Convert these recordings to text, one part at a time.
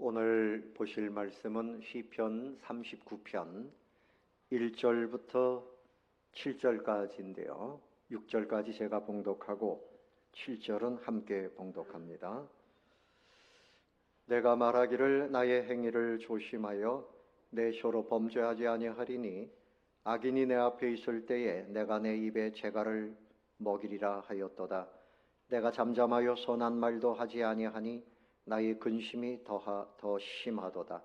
오늘 보실 말씀은 시편 39편 1절부터 7절까지인데요. 6절까지 제가 봉독하고 7절은 함께 봉독합니다. 내가 말하기를 나의 행위를 조심하여 내 혀로 범죄하지 아니하리니 악인이 내 앞에 있을 때에 내가 내 입에 재갈을 먹이리라 하였도다. 내가 잠잠하여 선한 말도 하지 아니하니 나의 근심이 더 심하도다.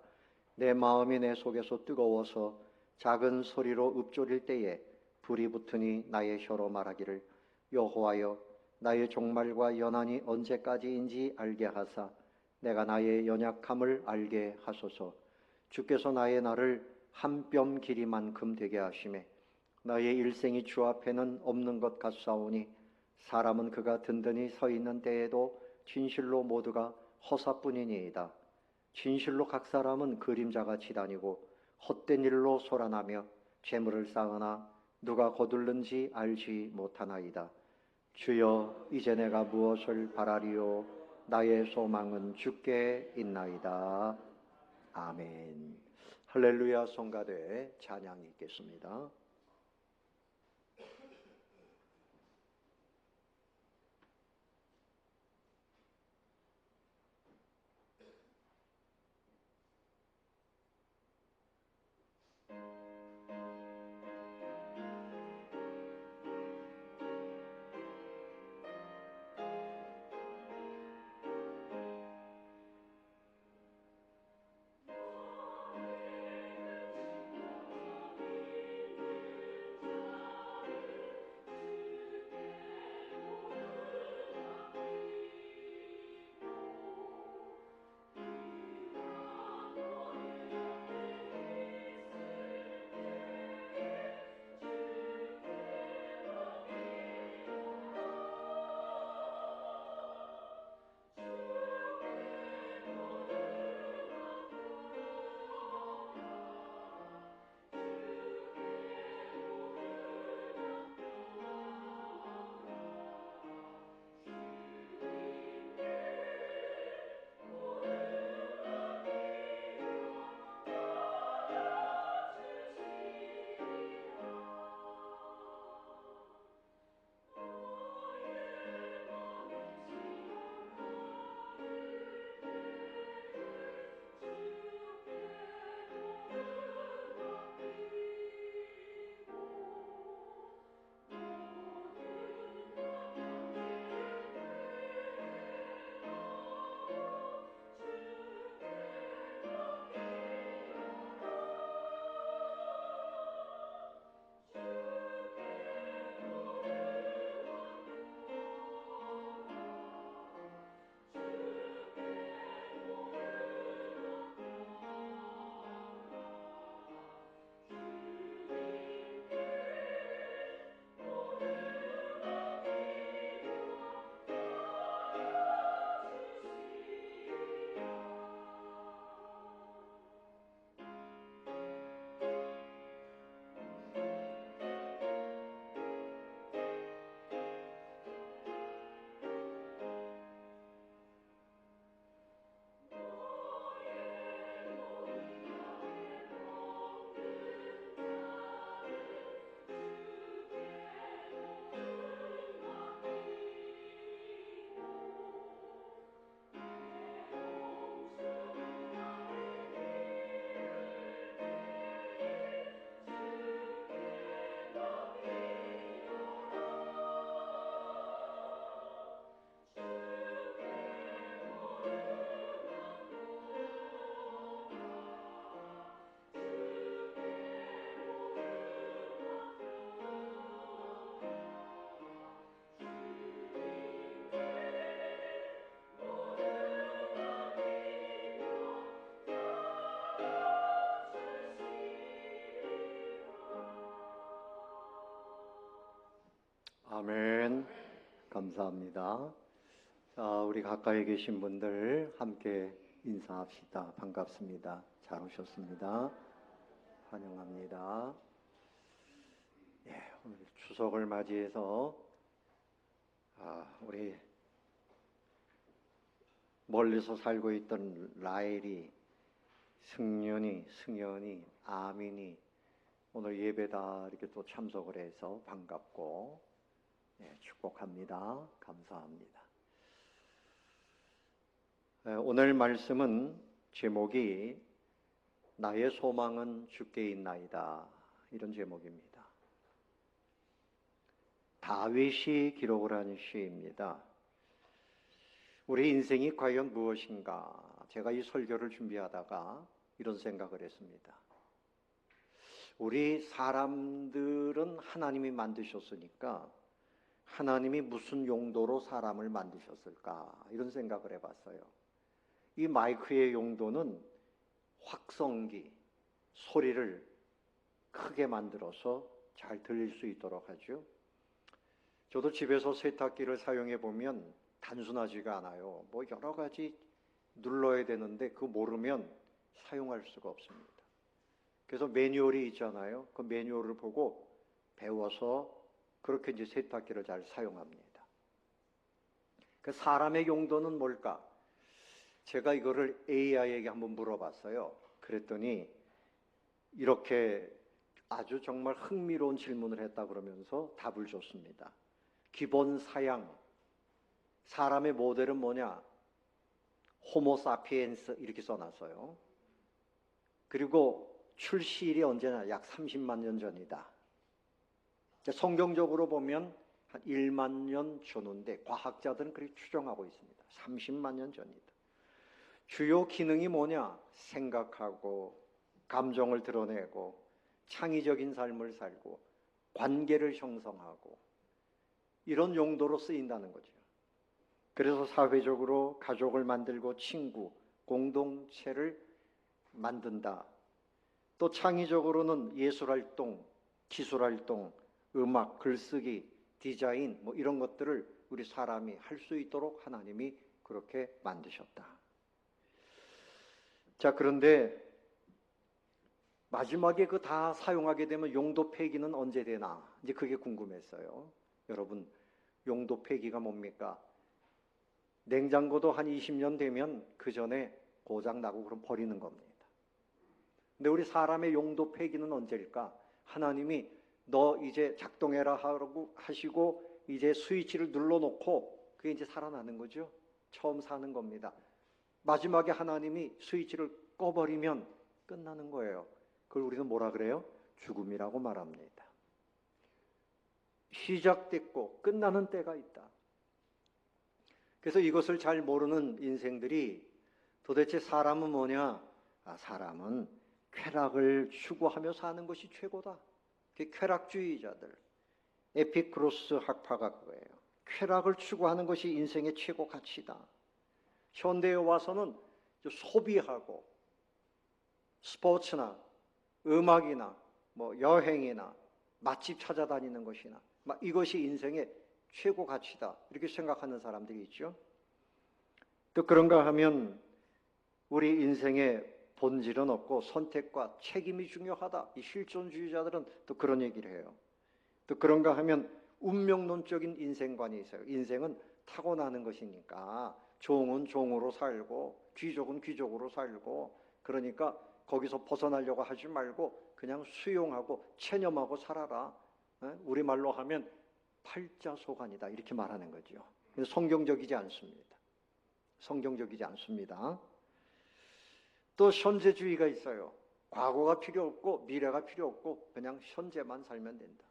내 마음이 내 속에서 뜨거워서 작은 소리로 읊조릴 때에 불이 붙으니 나의 혀로 말하기를 여호와여 나의 종말과 연한이 언제까지인지 알게 하사 내가 나의 연약함을 알게 하소서. 주께서 나의 날을 한 뼘 길이만큼 되게 하시매 나의 일생이 주 앞에는 없는 것 같사오니 사람은 그가 든든히 서 있는 때에도 진실로 모두가 허사뿐이니이다. 진실로 각 사람은 그림자같이 다니고 헛된 일로 소란하며 재물을 쌓으나 누가 거둘는지 알지 못하나이다. 주여 이제 내가 무엇을 바라리요 나의 소망은 주께 있나이다. 아멘. 할렐루야. 성가대 찬양이 있겠습니다. 아멘. 감사합니다. 자, 우리 가까이 계신 분들 함께 인사합시다. 반갑습니다. 잘 오셨습니다. 환영합니다. 오늘 추석을 맞이해서 우리 멀리서 살고 있던 라헬이, 승연이, 아민이 오늘 예배다 이렇게 또 참석을 해서 반갑고 축복합니다. 감사합니다. 오늘 말씀은 제목이 나의 소망은 주께 있나이다, 이런 제목입니다. 다윗이 기록을 한 시입니다. 우리 인생이 과연 무엇인가? 제가 이 설교를 준비하다가 이런 생각을 했습니다. 우리 사람들은 하나님이 만드셨으니까 하나님이 무슨 용도로 사람을 만드셨을까? 이런 생각을 해봤어요. 이 마이크의 용도는 확성기, 소리를 크게 만들어서 잘 들릴 수 있도록 하죠. 저도 집에서 세탁기를 사용해 보면 단순하지가 않아요. 뭐 여러 가지 눌러야 되는데 그거 모르면 사용할 수가 없습니다. 그래서 매뉴얼이 있잖아요. 그 매뉴얼을 보고 배워서 그렇게 이제 세탁기를 잘 사용합니다. 그 사람의 용도는 뭘까? 제가 이거를 AI에게 한번 물어봤어요. 그랬더니 이렇게 아주 정말 흥미로운 질문을 했다 그러면서 답을 줬습니다. 기본 사양, 사람의 모델은 뭐냐? 호모 사피엔스 이렇게 써놨어요. 그리고 출시일이 언제나 약 30만 년 전이다. 성경적으로 보면 한 1만 년 전인데 과학자들은 그렇게 추정하고 있습니다. 30만 년 전이다. 주요 기능이 뭐냐? 생각하고 감정을 드러내고 창의적인 삶을 살고 관계를 형성하고 이런 용도로 쓰인다는 거죠. 그래서 사회적으로 가족을 만들고 친구, 공동체를 만든다. 또 창의적으로는 예술활동, 기술활동, 음악, 글쓰기, 디자인 뭐 이런 것들을 우리 사람이 할 수 있도록 하나님이 그렇게 만드셨다. 자, 그런데 마지막에 그 다 사용하게 되면 용도 폐기는 언제 되나? 이제 그게 궁금했어요. 여러분, 용도 폐기가 뭡니까? 냉장고도 한 20년 되면 그 전에 고장 나고 그럼 버리는 겁니다. 근데 우리 사람의 용도 폐기는 언제일까? 하나님이 너 이제 작동해라 하고 하시고 이제 스위치를 눌러놓고 그게 이제 살아나는 거죠. 처음 사는 겁니다. 마지막에 하나님이 스위치를 꺼버리면 끝나는 거예요. 그걸 우리는 뭐라 그래요? 죽음이라고 말합니다. 시작됐고 끝나는 때가 있다. 그래서 이것을 잘 모르는 인생들이 도대체 사람은 뭐냐? 사람은 쾌락을 추구하며 사는 것이 최고다. 그게 쾌락주의자들. 에피쿠로스 학파가 그거예요. 쾌락을 추구하는 것이 인생의 최고 가치다. 현대에 와서는 소비하고 스포츠나 음악이나 뭐 여행이나 맛집 찾아다니는 것이나 막 이것이 인생의 최고 가치다 이렇게 생각하는 사람들이 있죠. 또 그런가 하면 우리 인생의 본질은 없고 선택과 책임이 중요하다. 이 실존주의자들은 또 그런 얘기를 해요. 또 그런가 하면 운명론적인 인생관이 있어요. 인생은 타고나는 것이니까 종은 종으로 살고 귀족은 귀족으로 살고 그러니까 거기서 벗어나려고 하지 말고 그냥 수용하고 체념하고 살아라. 우리말로 하면 팔자소관이다 이렇게 말하는 거죠. 성경적이지 않습니다. 성경적이지 않습니다. 또 현재주의가 있어요. 과거가 필요 없고 미래가 필요 없고 그냥 현재만 살면 된다.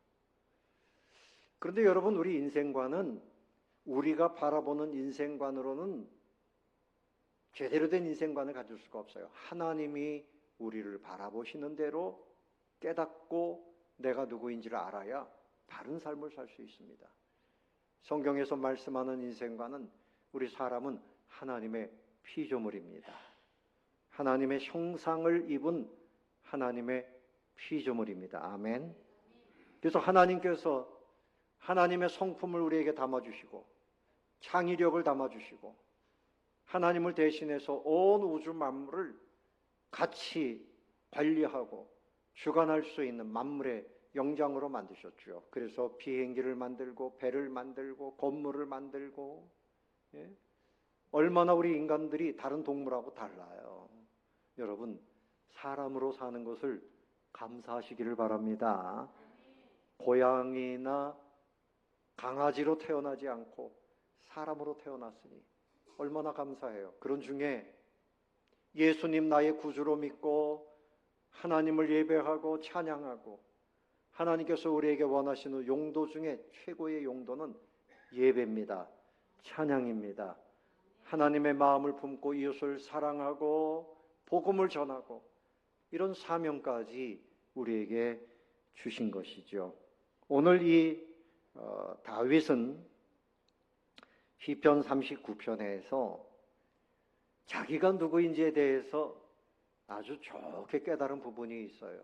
그런데 여러분 우리 인생관은 우리가 바라보는 인생관으로는 제대로 된 인생관을 가질 수가 없어요. 하나님이 우리를 바라보시는 대로 깨닫고 내가 누구인지를 알아야 바른 삶을 살 수 있습니다. 성경에서 말씀하는 인생관은 우리 사람은 하나님의 피조물입니다. 하나님의 형상을 입은 하나님의 피조물입니다. 아멘. 그래서 하나님께서 하나님의 성품을 우리에게 담아주시고 창의력을 담아주시고 하나님을 대신해서 온 우주 만물을 같이 관리하고 주관할 수 있는 만물의 영장으로 만드셨죠. 그래서 비행기를 만들고 배를 만들고 건물을 만들고 얼마나 우리 인간들이 다른 동물하고 달라요. 여러분, 사람으로 사는 것을 감사하시기를 바랍니다. 고양이나 강아지로 태어나지 않고 사람으로 태어났으니 얼마나 감사해요. 그런 중에 예수님 나의 구주로 믿고 하나님을 예배하고 찬양하고 하나님께서 우리에게 원하시는 용도 중에 최고의 용도는 예배입니다. 찬양입니다. 하나님의 마음을 품고 이웃을 사랑하고 복음을 전하고 이런 사명까지 우리에게 주신 것이죠. 오늘 이 다윗은 시편 39편에서 자기가 누구인지에 대해서 아주 좋게 깨달은 부분이 있어요.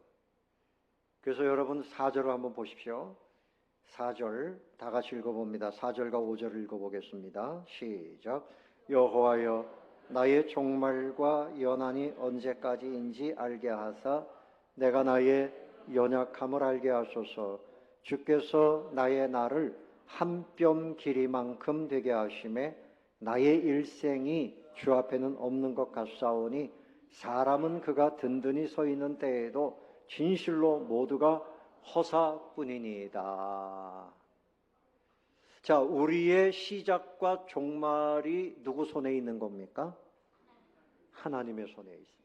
그래서 여러분 4절을 한번 보십시오. 4절 다 같이 읽어봅니다. 4절과 5절을 읽어보겠습니다. 시작. 여호와여 나의 종말과 연한이 언제까지인지 알게 하사 내가 나의 연약함을 알게 하소서. 주께서 나의 날을 한 뼘 길이만큼 되게 하심에 나의 일생이 주 앞에는 없는 것 같사오니 사람은 그가 든든히 서 있는 때에도 진실로 모두가 허사뿐이니이다. 자, 우리의 시작과 종말이 누구 손에 있는 겁니까? 하나님의 손에 있습니다.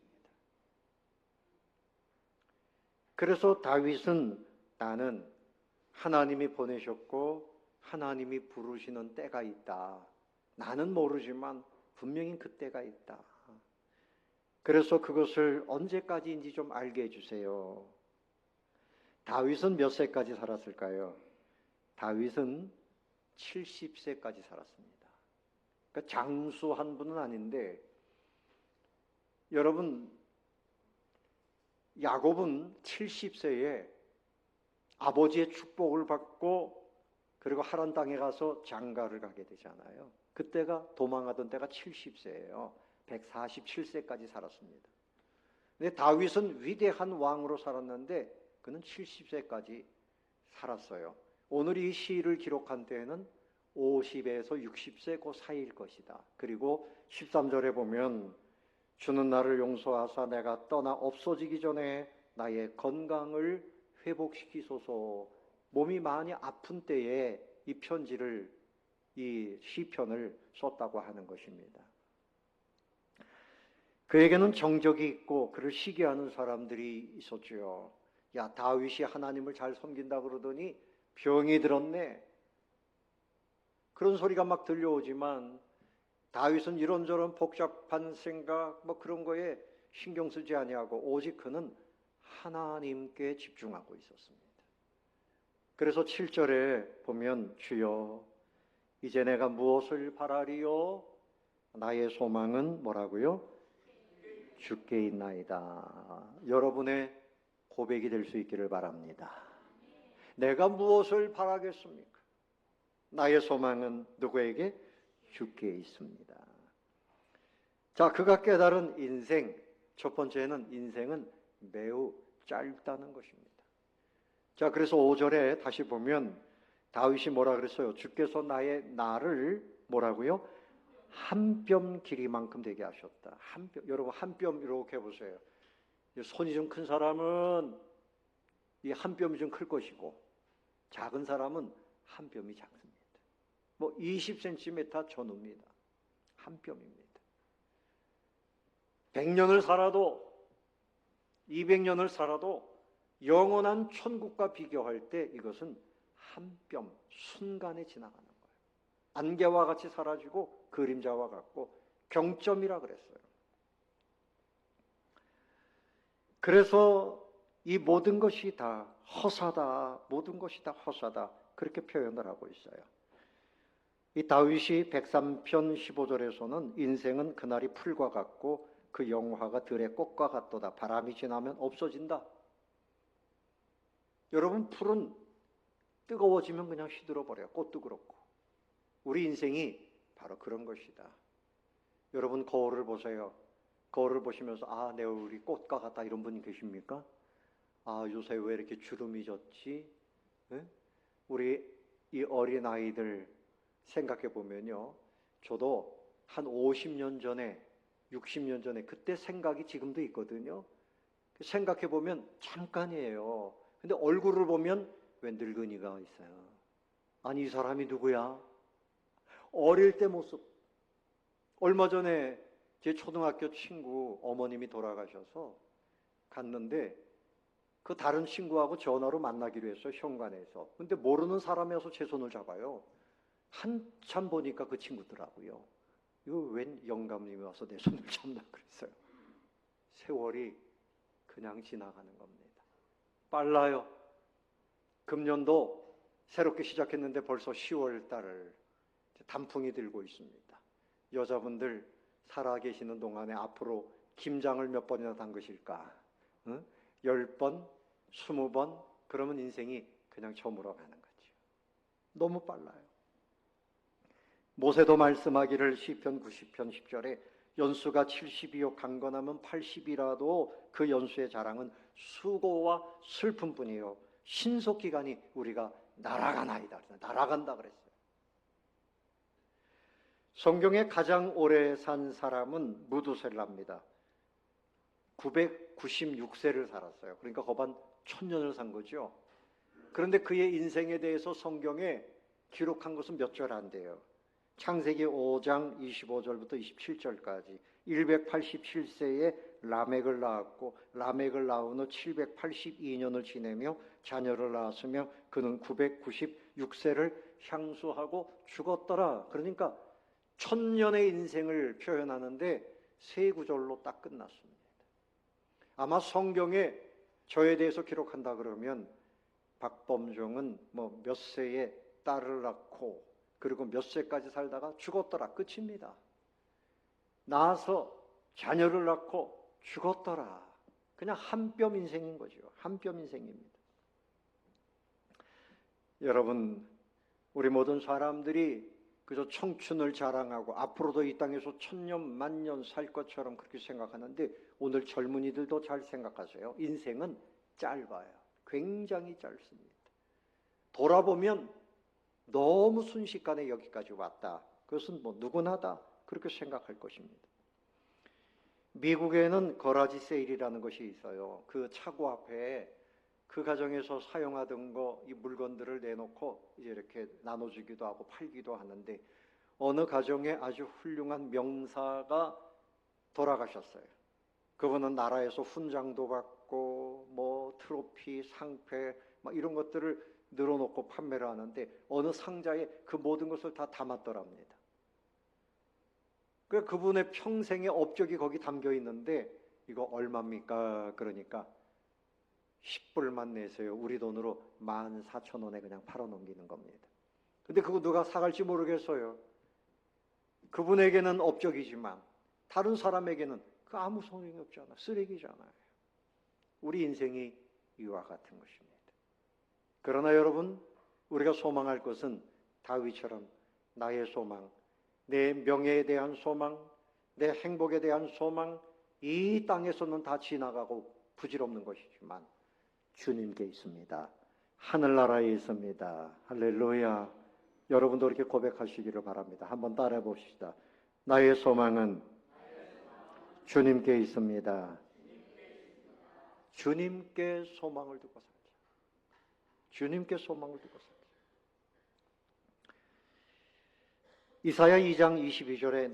그래서 다윗은 나는 하나님이 보내셨고 하나님이 부르시는 때가 있다. 나는 모르지만 분명히 그 때가 있다. 그래서 그것을 언제까지인지 좀 알게 해주세요. 다윗은 몇 세까지 살았을까요? 다윗은 70세까지 살았습니다. 그러니까 장수한 분은 아닌데, 여러분, 야곱은 70세에 아버지의 축복을 받고 그리고 하란 땅에 가서 장가를 가게 되잖아요. 그때가 도망하던 때가 70세예요. 147세까지 살았습니다. 근데 다윗은 위대한 왕으로 살았는데 그는 70세까지 살았어요. 오늘 이 시를 기록한 때에는 50에서 60세 그 사이일 것이다. 그리고 13절에 보면 주는 나를 용서하사 내가 떠나 없어지기 전에 나의 건강을 회복시키소서. 몸이 많이 아픈 때에 이 편지를, 이 시편을 썼다고 하는 것입니다. 그에게는 정적이 있고 그를 시기하는 사람들이 있었죠. 야, 다윗이 하나님을 잘 섬긴다 그러더니 병이 들었네. 그런 소리가 막 들려오지만 다윗은 이런저런 복잡한 생각 뭐 그런 거에 신경 쓰지 아니하고 오직 그는 하나님께 집중하고 있었습니다. 그래서 7절에 보면 주여 이제 내가 무엇을 바라리요? 나의 소망은 뭐라고요? 주께 있나이다. 여러분의 고백이 될 수 있기를 바랍니다. 내가 무엇을 바라겠습니까? 나의 소망은 누구에게? 주께 있습니다. 자, 그가 깨달은 인생, 첫 번째는 인생은 매우 짧다는 것입니다. 자, 그래서 5절에 다시 보면 다윗이 뭐라 그랬어요? 주께서 나의 날을 뭐라고요? 한 뼘 길이만큼 되게 하셨다. 한 뼘, 여러분 한 뼘 이렇게 해보세요. 손이 좀 큰 사람은 이 한 뼘이 좀 클 것이고 작은 사람은 한 뼘이 작습니다. 뭐 20cm 전후입니다. 한 뼘입니다. 100년을 살아도 200년을 살아도 영원한 천국과 비교할 때 이것은 한 뼘 순간에 지나가는 거예요. 안개와 같이 사라지고 그림자와 같고 경점이라 그랬어요. 그래서 이 모든 것이 다 허사다, 모든 것이 다 허사다 그렇게 표현을 하고 있어요. 이 다윗이 103편 15절에서는 인생은 그날이 풀과 같고 그 영화가 들의 꽃과 같도다. 바람이 지나면 없어진다. 여러분, 풀은 뜨거워지면 그냥 시들어버려요. 꽃도 그렇고. 우리 인생이 바로 그런 것이다. 여러분, 거울을 보세요. 거울을 보시면서 아, 내 얼굴이 꽃과 같다 이런 분이 계십니까? 아, 요새 왜 이렇게 주름이 졌지? 네? 우리 이 어린 아이들 생각해 보면요. 저도 한 50년 전에, 60년 전에 그때 생각이 지금도 있거든요. 생각해 보면 잠깐이에요. 근데 얼굴을 보면 왜 늙은이가 있어요. 아니 이 사람이 누구야? 어릴 때 모습. 얼마 전에 제 초등학교 친구 어머님이 돌아가셔서 갔는데 그 다른 친구하고 전화로 만나기로 했어요. 현관에서. 근데 모르는 사람이어서 제 손을 잡아요. 한참 보니까 그 친구더라고요. 이거 웬 영감님이 와서 내 손을 잡나 그랬어요. 세월이 그냥 지나가는 겁니다. 빨라요. 금년도 새롭게 시작했는데 벌써 10월 달을 단풍이 들고 있습니다. 여자분들 살아계시는 동안에 앞으로 김장을 몇 번이나 담그실까? 응? 10번, 20번? 그러면 인생이 그냥 저물어 가는 거죠. 너무 빨라요. 모세도 말씀하기를 시편 90편 10절에 연수가 70이요 강건하면 80이라도 그 연수의 자랑은 수고와 슬픔뿐이요 신속기간이 우리가 날아가나이다. 날아간다 그랬어요. 성경에 가장 오래 산 사람은 무두셀라입니다. 996세를 살았어요. 그러니까 거반 1000년을 산 거죠. 그런데 그의 인생에 대해서 성경에 기록한 것은 몇 절 안 돼요. 창세기 5장 25절부터 27절까지 187세에 라멕을 낳았고 라멕을 낳은 후 782년을 지내며 자녀를 낳았으며 그는 996세를 향수하고 죽었더라. 그러니까 1000년의 인생을 표현하는데 세 구절로 딱 끝났습니다. 아마 성경에 저에 대해서 기록한다 그러면 박범종은 뭐 몇 세에 딸을 낳고 그리고 몇 세까지 살다가 죽었더라 끝입니다. 낳아서 자녀를 낳고 죽었더라. 그냥 한 뼘 인생인 거죠. 한 뼘 인생입니다. 여러분, 우리 모든 사람들이 그저 청춘을 자랑하고 앞으로도 이 땅에서 1000년, 만년 살 것처럼 그렇게 생각하는데 오늘 젊은이들도 잘 생각하세요. 인생은 짧아요. 굉장히 짧습니다. 돌아보면 너무 순식간에 여기까지 왔다. 그것은 뭐 누구나 다 그렇게 생각할 것입니다. 미국에는 거라지 세일이라는 것이 있어요. 그 차고 앞에 그 가정에서 사용하던 이 물건들을 내놓고 이제 이렇게 나눠주기도 하고 팔기도 하는데 어느 가정에 아주 훌륭한 명사가 돌아가셨어요. 그분은 나라에서 훈장도 받고 뭐 트로피, 상패 막 이런 것들을 늘어놓고 판매를 하는데 어느 상자에 그 모든 것을 다 담았더랍니다. 그분의 평생의 업적이 거기 담겨 있는데 이거 얼마입니까? 그러니까 10불만 내세요. 우리 돈으로 14,000원에 그냥 팔아넘기는 겁니다. 근데 그거 누가 사갈지 모르겠어요. 그분에게는 업적이지만 다른 사람에게는 그 아무 소용이 없잖아. 쓰레기잖아요. 우리 인생이 이와 같은 것입니다. 그러나 여러분, 우리가 소망할 것은 다윗처럼 나의 소망, 내 명예에 대한 소망, 내 행복에 대한 소망, 이 땅에서는 다 지나가고 부질없는 것이지만 주님께 있습니다. 하늘나라에 있습니다. 할렐루야. 여러분도 이렇게 고백하시기를 바랍니다. 한번 따라해 봅시다. 나의 소망은 주님께 있습니다. 주님께 소망을 두고 살자. 주님께 소망을 두고 살자. 이사야 2장 22절에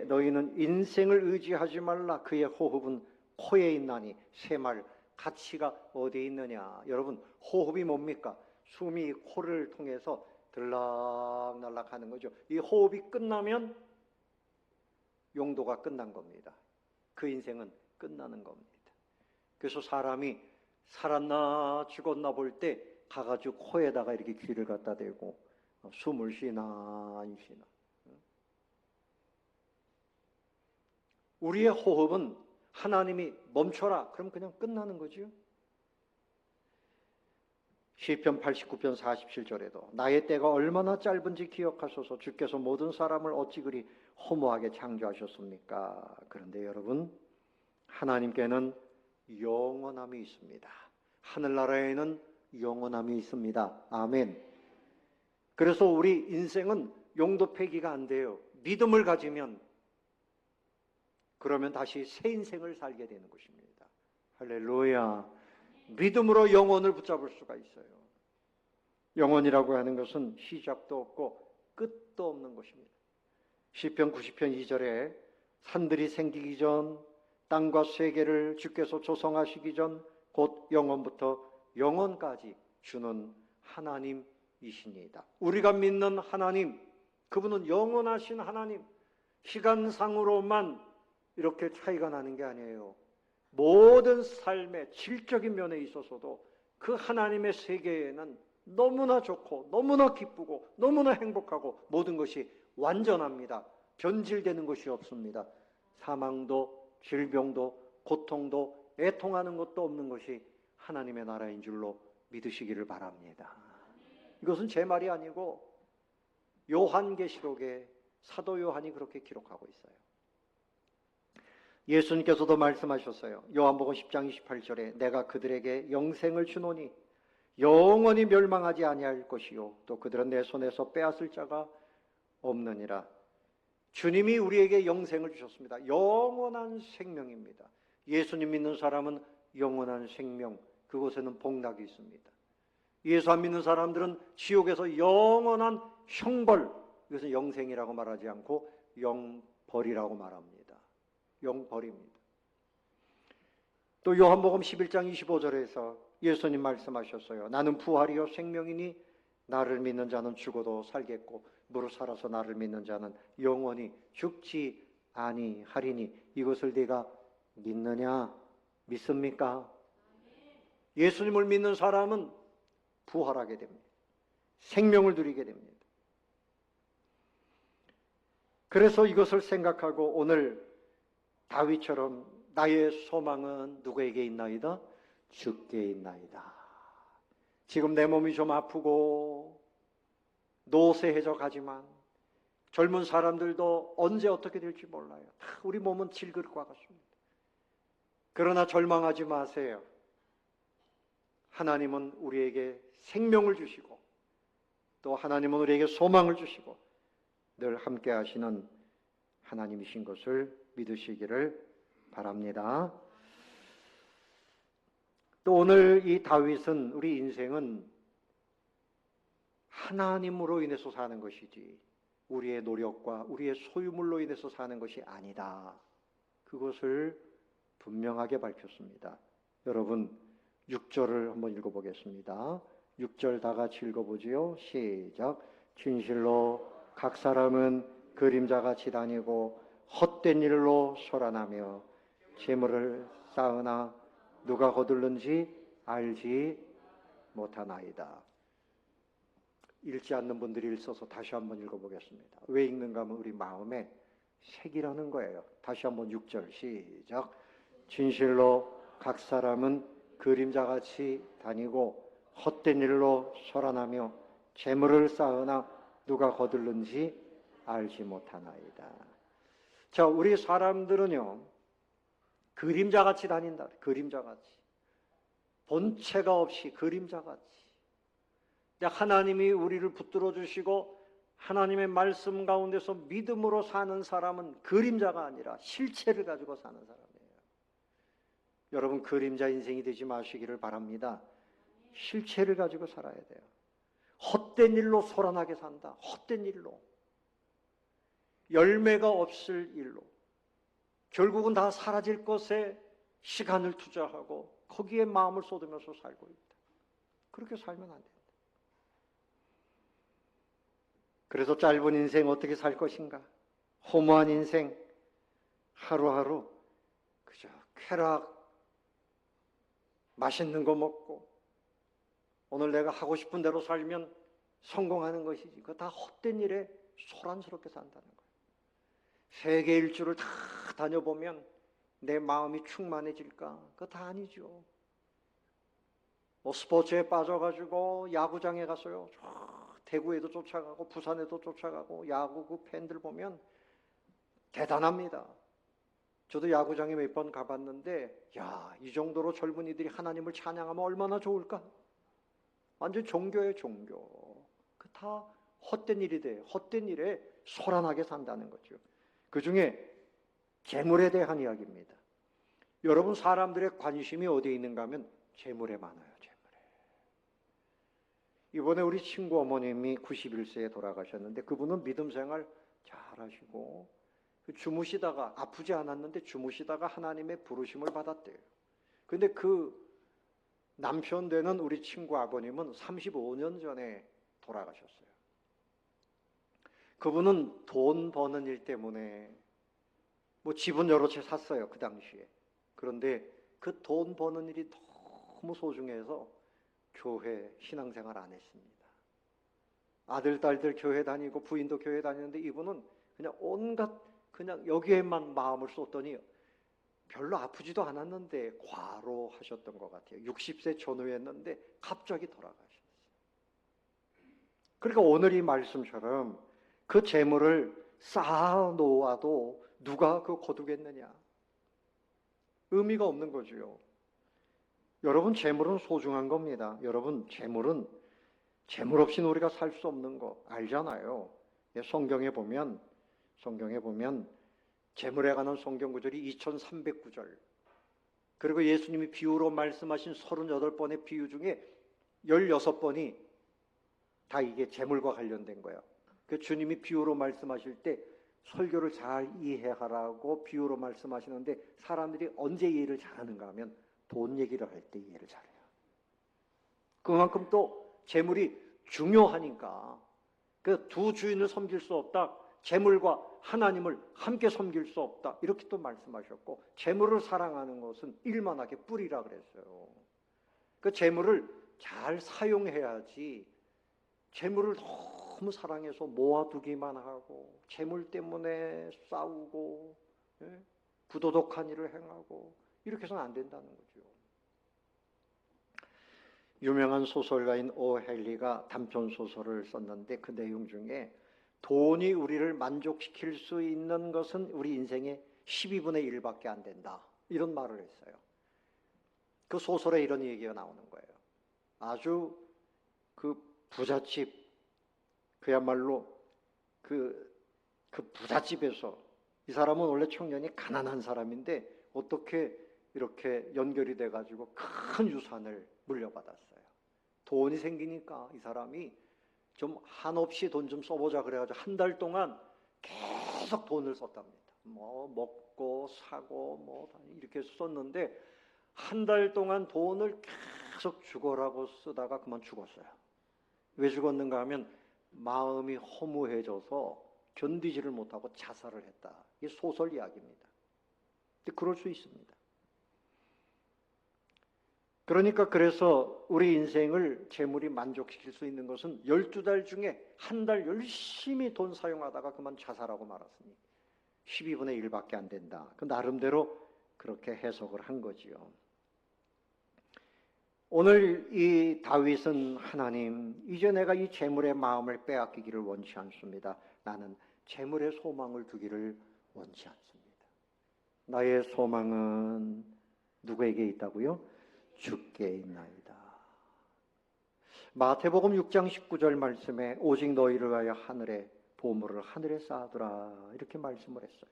너희는 인생을 의지하지 말라. 그의 호흡은 코에 있나니 새말 가치가 어디에 있느냐. 여러분, 호흡이 뭡니까? 숨이 코를 통해서 들락날락 하는 거죠. 이 호흡이 끝나면 용도가 끝난 겁니다. 그 인생은 끝나는 겁니다. 그래서 사람이 살았나 죽었나 볼 때 가가지고 코에다가 이렇게 귀를 갖다 대고 숨을 쉬나 안 쉬나. 우리의 호흡은 하나님이 멈춰라 그럼 그냥 끝나는 거죠. 시편 89편 47절에도 나의 때가 얼마나 짧은지 기억하소서. 주께서 모든 사람을 어찌 그리 허무하게 창조하셨습니까? 그런데 여러분, 하나님께는 영원함이 있습니다. 하늘나라에는 영원함이 있습니다. 아멘. 그래서 우리 인생은 용도 폐기가 안 돼요. 믿음을 가지면 그러면 다시 새 인생을 살게 되는 것입니다. 할렐루야. 믿음으로 영혼을 붙잡을 수가 있어요. 영혼이라고 하는 것은 시작도 없고 끝도 없는 것입니다. 시편 90편 2절에 산들이 생기기 전, 땅과 세계를 주께서 조성하시기 전 곧 영원부터 영원까지 주는 하나님이시니이다. 우리가 믿는 하나님, 그분은 영원하신 하나님, 시간상으로만 이렇게 차이가 나는 게 아니에요. 모든 삶의 질적인 면에 있어서도 그 하나님의 세계에는 너무나 좋고 너무나 기쁘고 너무나 행복하고 모든 것이 완전합니다. 변질되는 것이 없습니다. 사망도 질병도 고통도 애통하는 것도 없는 것이 하나님의 나라인 줄로 믿으시기를 바랍니다. 이것은 제 말이 아니고 요한계시록에 사도 요한이 그렇게 기록하고 있어요. 예수님께서도 말씀하셨어요. 요한복음 10장 28절에 내가 그들에게 영생을 주노니 영원히 멸망하지 아니할 것이요 또 그들은 내 손에서 빼앗을 자가 없느니라. 주님이 우리에게 영생을 주셨습니다. 영원한 생명입니다. 예수님 믿는 사람은 영원한 생명, 그곳에는 복락이 있습니다. 예수 안 믿는 사람들은 지옥에서 영원한 형벌, 이것은 영생이라고 말하지 않고 영벌이라고 말합니다. 영벌입니다. 또 요한복음 11장 25절에서 예수님 말씀하셨어요. 나는 부활이요 생명이니 나를 믿는 자는 죽어도 살겠고 무릇 살아서 나를 믿는 자는 영원히 죽지 아니하리니 이것을 네가 믿느냐? 믿습니까? 예수님을 믿는 사람은 부활하게 됩니다. 생명을 누리게 됩니다. 그래서 이것을 생각하고 오늘 다윗처럼 나의 소망은 누구에게 있나이다? 주께 있나이다. 지금 내 몸이 좀 아프고 노쇠해져 가지만 젊은 사람들도 언제 어떻게 될지 몰라요. 다 우리 몸은 질그릇과 같습니다. 그러나 절망하지 마세요. 하나님은 우리에게 생명을 주시고 또 하나님은 우리에게 소망을 주시고 늘 함께 하시는 하나님이신 것을 믿으시기를 바랍니다. 또 오늘 이 다윗은 우리 인생은 하나님으로 인해서 사는 것이지 우리의 노력과 우리의 소유물로 인해서 사는 것이 아니다. 그것을 분명하게 밝혔습니다. 여러분 6절을 한번 읽어보겠습니다. 6절 다 같이 읽어보지요. 시작. 진실로 각 사람은 그림자같이 다니고 헛된 일로 소란하며 재물을 쌓으나 누가 거둘는지 알지 못하나이다. 읽지 않는 분들이 읽어서 다시 한번 읽어보겠습니다. 왜 읽는가 하면 우리 마음에 색이라는 거예요. 다시 한번 6절 시작. 진실로 각 사람은 그림자같이 다니고 헛된 일로 소란하며 재물을 쌓으나 누가 거둘는지 알지 못하나이다. 자, 우리 사람들은요 그림자같이 다닌다. 그림자같이 본체가 없이 그림자같이. 하나님이 우리를 붙들어 주시고 하나님의 말씀 가운데서 믿음으로 사는 사람은 그림자가 아니라 실체를 가지고 사는 사람이에요. 여러분 그림자 인생이 되지 마시기를 바랍니다. 실체를 가지고 살아야 돼요. 헛된 일로 소란하게 산다. 헛된 일로. 열매가 없을 일로. 결국은 다 사라질 것에 시간을 투자하고 거기에 마음을 쏟으면서 살고 있다. 그렇게 살면 안 된다. 그래서 짧은 인생 어떻게 살 것인가? 허무한 인생 하루하루 그저 쾌락 맛있는 거 먹고 오늘 내가 하고 싶은 대로 살면 성공하는 것이지 그거 다 헛된 일에 소란스럽게 산다는 거예요. 세계 일주를 다 다녀보면 내 마음이 충만해질까? 그거 다 아니죠. 뭐 스포츠에 빠져가지고 야구장에 가서요 대구에도 쫓아가고 부산에도 쫓아가고 야구 그 팬들 보면 대단합니다. 저도 야구장에 몇 번 가봤는데 야, 이 정도로 젊은이들이 하나님을 찬양하면 얼마나 좋을까? 완전 종교예요, 종교. 그 다 헛된 일이 돼요. 헛된 일에 소란하게 산다는 거죠. 그 중에 재물에 대한 이야기입니다. 여러분, 사람들의 관심이 어디에 있는가 하면 재물에 많아요. 재물에. 이번에 우리 친구 어머님이 91세에 돌아가셨는데 그분은 믿음 생활 잘하시고 주무시다가, 아프지 않았는데 주무시다가 하나님의 부르심을 받았대요. 근데 그 남편 되는 우리 친구 아버님은 35년 전에 돌아가셨어요. 그분은 돈 버는 일 때문에 뭐 집은 여러 채 샀어요, 그 당시에. 그런데 그 돈 버는 일이 너무 소중해서 교회 신앙생활 안 했습니다. 아들, 딸들 교회 다니고 부인도 교회 다니는데 이분은 그냥 온갖 그냥 여기에만 마음을 쏟더니 별로 아프지도 않았는데 과로하셨던 것 같아요. 60세 전후였는데 갑자기 돌아가셨어요. 그러니까 오늘 이 말씀처럼 그 재물을 쌓아 놓아도 누가 그 거두겠느냐? 의미가 없는 거지요. 여러분, 재물은 소중한 겁니다. 여러분, 재물 없이는 우리가 살 수 없는 거 알잖아요. 성경에 보면 재물에 관한 성경 구절이 2300구절, 그리고 예수님이 비유로 말씀하신 38번의 비유 중에 16번이 다 이게 재물과 관련된 거예요. 그 주님이 비유로 말씀하실 때 설교를 잘 이해하라고 비유로 말씀하시는데 사람들이 언제 이해를 잘하는가 하면 돈 얘기를 할 때 이해를 잘해요. 그만큼 또 재물이 중요하니까 그 두 주인을 섬길 수 없다. 재물과 하나님을 함께 섬길 수 없다. 이렇게 또 말씀하셨고, 재물을 사랑하는 것은 일만하게 뿌리라 그랬어요. 그 재물을 잘 사용해야지 재물을 너무 사랑해서 모아두기만 하고 재물 때문에 싸우고 부도덕한 일을 행하고 이렇게 해서는 안 된다는 거죠. 유명한 소설가인 오 헨리가 단편소설을 썼는데 그 내용 중에 돈이 우리를 만족시킬 수 있는 것은 우리 인생의 12분의 1밖에 안 된다, 이런 말을 했어요. 그 소설에 이런 얘기가 나오는 거예요. 아주 그 부잣집, 그야말로 그 부잣집에서, 이 사람은 원래 청년이 가난한 사람인데 어떻게 이렇게 연결이 돼가지고 큰 유산을 물려받았어요. 돈이 생기니까 이 사람이 좀 한없이 돈 좀 써보자 그래가지고 한 달 동안 계속 돈을 썼답니다. 뭐 먹고 사고 뭐 이렇게 썼는데 한 달 동안 돈을 계속 죽어라고 쓰다가 그만 죽었어요. 왜 죽었는가 하면 마음이 허무해져서 견디지를 못하고 자살을 했다. 이게 소설 이야기입니다. 근데 그럴 수 있습니다. 그러니까 그래서 우리 인생을 재물이 만족시킬 수 있는 것은 12달 중에 한 달 열심히 돈 사용하다가 그만 자살하고 말았으니 12분의 1밖에 안 된다. 그 나름대로 그렇게 해석을 한 거지요. 오늘 이 다윗은 하나님, 이제 내가 이 재물의 마음을 빼앗기기를 원치 않습니다. 나는 재물의 소망을 두기를 원치 않습니다. 나의 소망은 누구에게 있다고요? 주께 있나이다. 마태복음 6장 19절 말씀에 오직 너희를 위하여 하늘에 보물을 하늘에 쌓아두라, 이렇게 말씀을 했어요.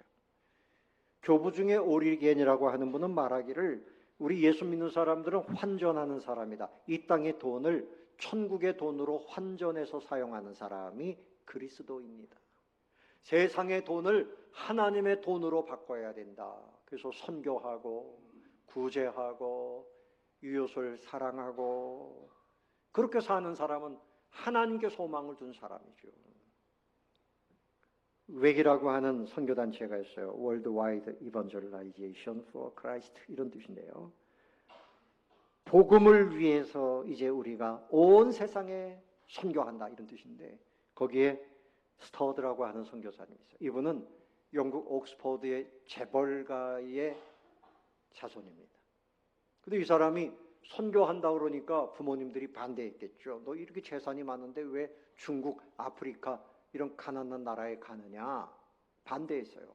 교부 중에 오리겐이라고 하는 분은 말하기를 우리 예수 믿는 사람들은 환전하는 사람이다. 이 땅의 돈을 천국의 돈으로 환전해서 사용하는 사람이 그리스도입니다. 세상의 돈을 하나님의 돈으로 바꿔야 된다. 그래서 선교하고 구제하고 이웃을 사랑하고 그렇게 사는 사람은 하나님께 소망을 둔 사람이죠. 웩이라고 하는 선교단체가 있어요. Worldwide Evangelization for Christ, 이런 뜻인데요. 복음을 위해서 이제 우리가 온 세상에 선교한다, 이런 뜻인데 거기에 스터드라고 하는 선교사님이 있어요. 이분은 영국 옥스퍼드의 재벌가의 자손입니다. 근데 이 사람이 선교한다 그러니까 부모님들이 반대했겠죠. 너 이렇게 재산이 많은데 왜 중국, 아프리카 이런 가난한 나라에 가느냐, 반대했어요.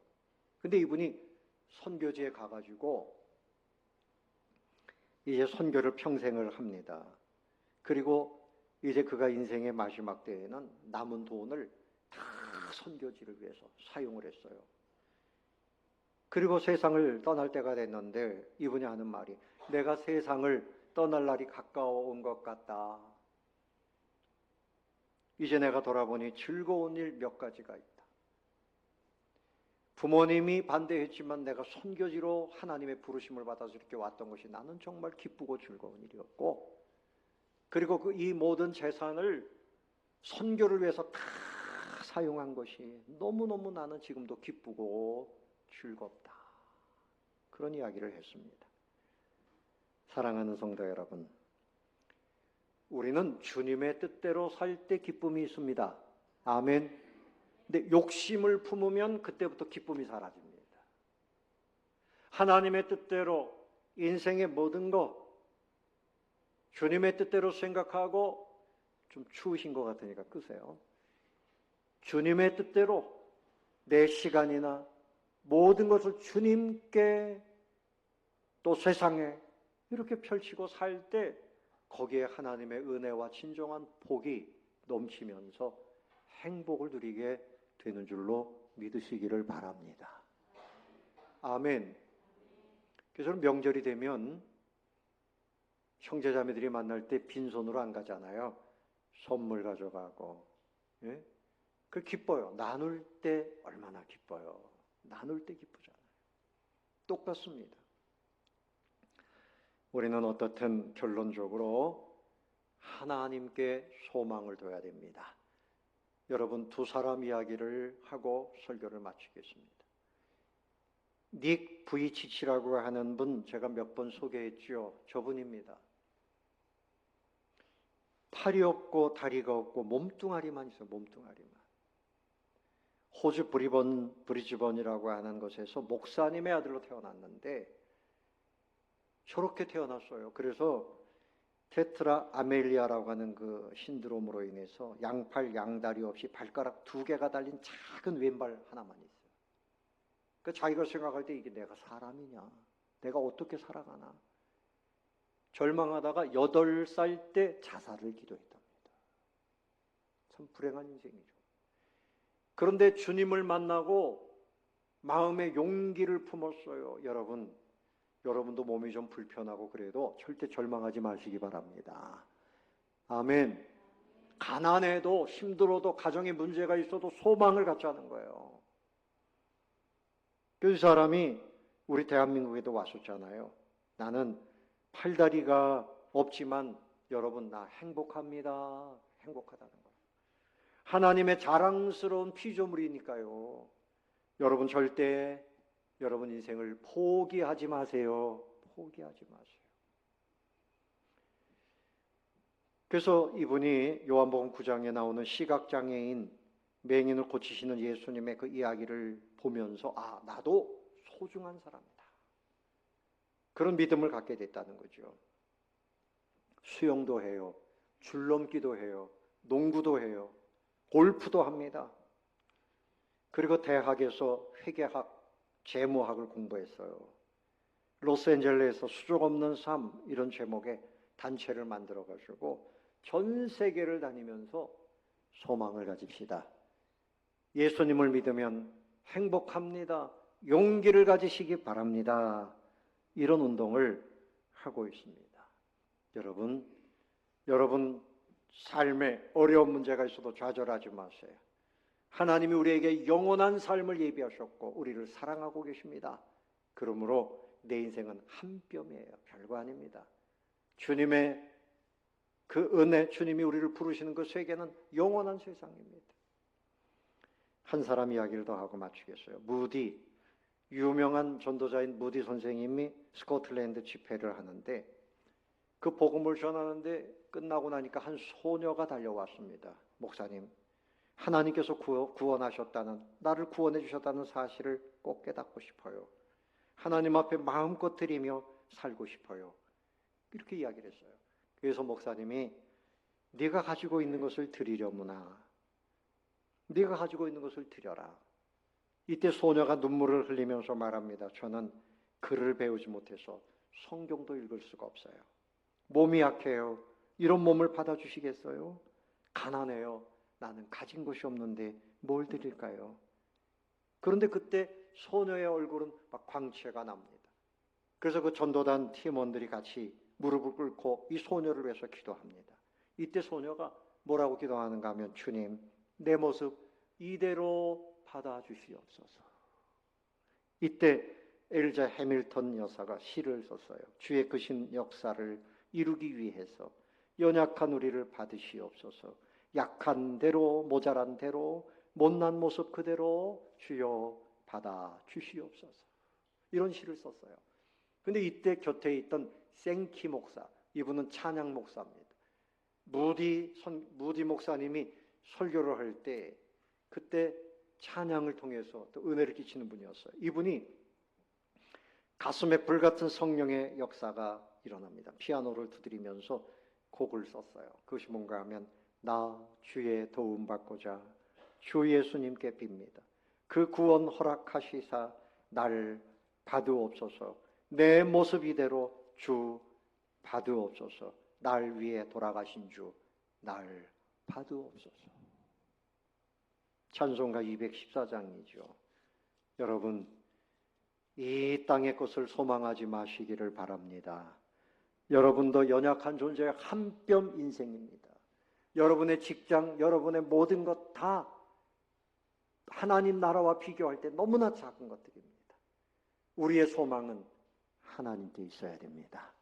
근데 이분이 선교지에 가가지고 이제 선교를 평생을 합니다. 그리고 이제 그가 인생의 마지막 때에는 남은 돈을 다 선교지를 위해서 사용을 했어요. 그리고 세상을 떠날 때가 됐는데 이분이 하는 말이 내가 세상을 떠날 날이 가까워온 것 같다. 이제 내가 돌아보니 즐거운 일 몇 가지가 있다. 부모님이 반대했지만 내가 선교지로 하나님의 부르심을 받아서 이렇게 왔던 것이 나는 정말 기쁘고 즐거운 일이었고, 그리고 이 모든 재산을 선교를 위해서 다 사용한 것이 너무너무 나는 지금도 기쁘고 즐겁다. 그런 이야기를 했습니다. 사랑하는 성도 여러분, 우리는 주님의 뜻대로 살 때 기쁨이 있습니다. 아멘. 근데 욕심을 품으면 그때부터 기쁨이 사라집니다. 하나님의 뜻대로 인생의 모든 것 주님의 뜻대로 생각하고, 좀 추우신 것 같으니까 끄세요. 주님의 뜻대로 내 시간이나 모든 것을 주님께 또 세상에 이렇게 펼치고 살 때 거기에 하나님의 은혜와 진정한 복이 넘치면서 행복을 누리게 되는 줄로 믿으시기를 바랍니다. 아멘. 그래서 저는 명절이 되면 형제자매들이 만날 때 빈손으로 안 가잖아요. 선물 가져가고. 예? 그 기뻐요. 나눌 때 얼마나 기뻐요. 나눌 때 기쁘잖아요. 똑같습니다. 우리는 어떻든 결론적으로 하나님께 소망을 둬야 됩니다. 여러분, 두 사람 이야기를 하고 설교를 마치겠습니다. 닉 부이치치라고 하는 분 제가 몇 번 소개했죠. 저분입니다. 팔이 없고 다리가 없고 몸뚱아리만 있어요. 몸뚱아리만. 호주 브리즈번이라고 하는 곳에서 목사님의 아들로 태어났는데 저렇게 태어났어요. 그래서 테트라 아멜리아라고 하는 그 신드롬으로 인해서 양팔 양다리 없이 발가락 2개가 달린 작은 왼발 하나만 있어요. 그 자기가 생각할 때 이게 내가 사람이냐? 내가 어떻게 살아가나? 절망하다가 8살 때 자살을 기도했답니다. 참 불행한 인생이죠. 그런데 주님을 만나고 마음의 용기를 품었어요. 여러분도 몸이 좀 불편하고 그래도 절대 절망하지 마시기 바랍니다. 아멘. 가난해도 힘들어도 가정에 문제가 있어도 소망을 갖자는 거예요. 그 사람이 우리 대한민국에도 왔었잖아요. 나는 팔다리가 없지만 여러분 나 행복합니다. 행복하다는 거예요. 하나님의 자랑스러운 피조물이니까요. 여러분 절대 여러분 인생을 포기하지 마세요. 포기하지 마세요. 그래서 이분이 요한복음 9장에 나오는 시각장애인 맹인을 고치시는 예수님의 그 이야기를 보면서 나도 소중한 사람이다. 그런 믿음을 갖게 됐다는 거죠. 수영도 해요. 줄넘기도 해요. 농구도 해요. 골프도 합니다. 그리고 대학에서 회계학, 재무학을 공부했어요. 로스앤젤레스에서 수족 없는 삶 이런 제목의 단체를 만들어가지고 전 세계를 다니면서 소망을 가집시다. 예수님을 믿으면 행복합니다. 용기를 가지시기 바랍니다. 이런 운동을 하고 있습니다. 여러분 삶에 어려운 문제가 있어도 좌절하지 마세요. 하나님이 우리에게 영원한 삶을 예비하셨고 우리를 사랑하고 계십니다. 그러므로 내 인생은 한 뼘이에요. 별거 아닙니다. 주님의 그 은혜, 주님이 우리를 부르시는 그 세계는 영원한 세상입니다. 한 사람 이야기를 더 하고 마치겠어요. 유명한 전도자인 무디 선생님이 스코틀랜드 집회를 하는데 그 복음을 전하는데 끝나고 나니까 한 소녀가 달려왔습니다. 목사님, 하나님께서 구원하셨다는, 나를 구원해 주셨다는 사실을 꼭 깨닫고 싶어요. 하나님 앞에 마음껏 드리며 살고 싶어요. 이렇게 이야기를 했어요. 그래서 목사님이 네가 가지고 있는 것을 드리려무나. 네가 가지고 있는 것을 드려라. 이때 소녀가 눈물을 흘리면서 말합니다. 저는 글을 배우지 못해서 성경도 읽을 수가 없어요. 몸이 약해요. 이런 몸을 받아주시겠어요? 가난해요. 나는 가진 것이 없는데 뭘 드릴까요? 그런데 그때 소녀의 얼굴은 막 광채가 납니다. 그래서 그 전도단 팀원들이 같이 무릎을 꿇고 이 소녀를 위해서 기도합니다. 이때 소녀가 뭐라고 기도하는가 하면, 주님, 내 모습 이대로 받아주시옵소서. 이때 엘자 해밀턴 여사가 시를 썼어요. 주의 크신 역사를 이루기 위해서 연약한 우리를 받으시옵소서. 약한 대로, 모자란 대로, 못난 모습 그대로 주여 받아주시옵소서. 이런 시를 썼어요. 근데 이때 곁에 있던 생키 목사, 이분은 찬양 목사입니다. 무디 목사님이 설교를 할 때 그때 찬양을 통해서 또 은혜를 끼치는 분이었어요. 이분이 가슴에 불같은 성령의 역사가 일어납니다. 피아노를 두드리면서 곡을 썼어요. 그것이 뭔가 하면, 나 주의 도움 받고자 주 예수님께 빕니다. 그 구원 허락하시사 날 받으옵소서. 내 모습 이대로 주 받으옵소서. 날 위해 돌아가신 주 날 받으옵소서. 찬송가 214장이죠. 여러분, 이 땅의 것을 소망하지 마시기를 바랍니다. 여러분도 연약한 존재의 한 뼘 인생입니다. 여러분의 직장, 여러분의 모든 것 다 하나님 나라와 비교할 때 너무나 작은 것들입니다. 우리의 소망은 하나님께 있어야 됩니다.